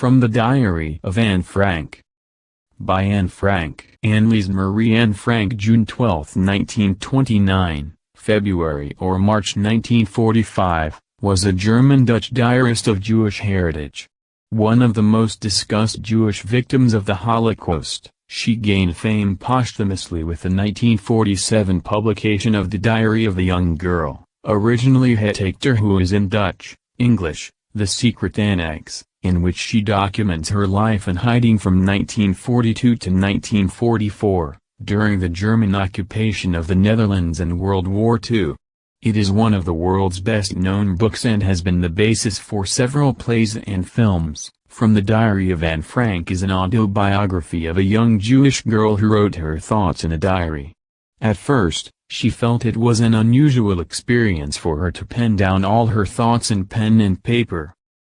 From the Diary of Anne Frank. By Anne Frank. Anneliese Marie Anne Frank, June 12, 1929, February or March 1945, was a German-Dutch diarist of Jewish heritage. One of the most discussed Jewish victims of the Holocaust, she gained fame posthumously with the 1947 publication of the Diary of a Young Girl, originally Het Achterhuis in Dutch, English, The Secret Annex, in which she documents her life in hiding from 1942 to 1944, during the German occupation of the Netherlands and World War II. It is one of the world's best-known books and has been the basis for several plays and films. From the Diary of Anne Frank is an autobiography of a young Jewish girl who wrote her thoughts in a diary. At first, she felt it was an unusual experience for her to pen down all her thoughts in pen and paper.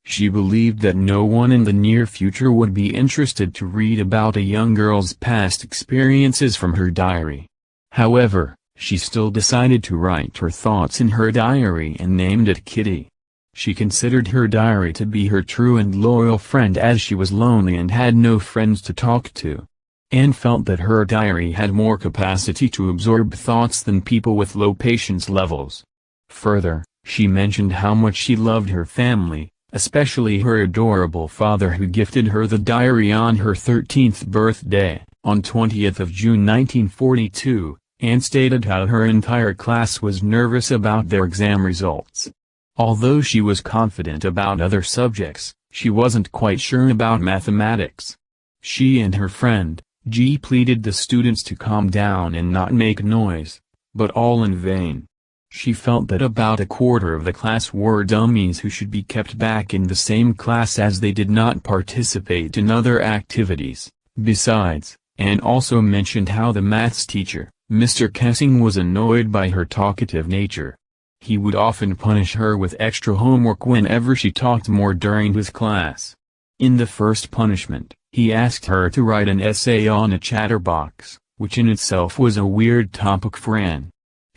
She believed that no one in the near future would be interested to read about a young girl's past experiences from her diary. However, she still decided to write her thoughts in her diary and named it Kitty. She considered her diary to be her true and loyal friend as she was lonely and had no friends to talk to. Anne felt that her diary had more capacity to absorb thoughts than people with low patience levels. Further, she mentioned how much she loved her family, especially her adorable father who gifted her the diary on her 13th birthday. On 20th of June 1942, Anne stated how her entire class was nervous about their exam results. Although she was confident about other subjects, she wasn't quite sure about mathematics. She and her friend, G, pleaded the students to calm down and not make noise, but all in vain. She felt that about a quarter of the class were dummies who should be kept back in the same class as they did not participate in other activities. Besides, Anne also mentioned how the maths teacher, Mr. Kessing, was annoyed by her talkative nature. He would often punish her with extra homework whenever she talked more during his class. In the first punishment, he asked her to write an essay on a chatterbox, which in itself was a weird topic for Anne.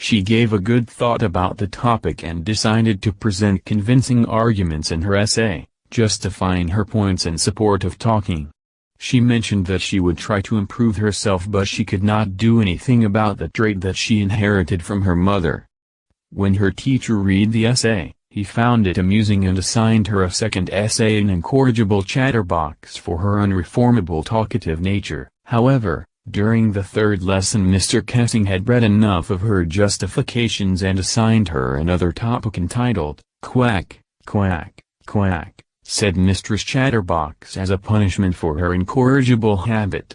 She gave a good thought about the topic and decided to present convincing arguments in her essay, justifying her points in support of talking. She mentioned that she would try to improve herself, but she could not do anything about the trait that she inherited from her mother. When her teacher read the essay, he found it amusing and assigned her a second essay, An Incorrigible Chatterbox, for her unreformable talkative nature. However, during the third lesson Mr. Kessing had read enough of her justifications and assigned her another topic entitled, Quack, Quack, Quack, said Mistress Chatterbox, as a punishment for her incorrigible habit.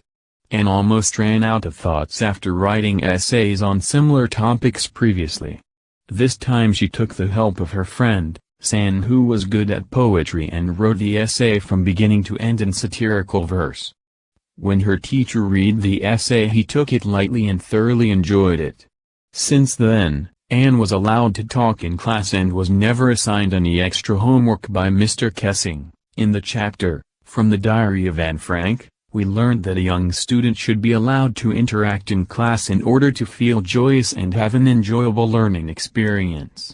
Anne almost ran out of thoughts after writing essays on similar topics previously. This time she took the help of her friend, San, who was good at poetry and wrote the essay from beginning to end in satirical verse. When her teacher read the essay he took it lightly and thoroughly enjoyed it. Since then, Anne was allowed to talk in class and was never assigned any extra homework by Mr. Kessing. In the chapter, From the Diary of Anne Frank, we learned that a young student should be allowed to interact in class in order to feel joyous and have an enjoyable learning experience.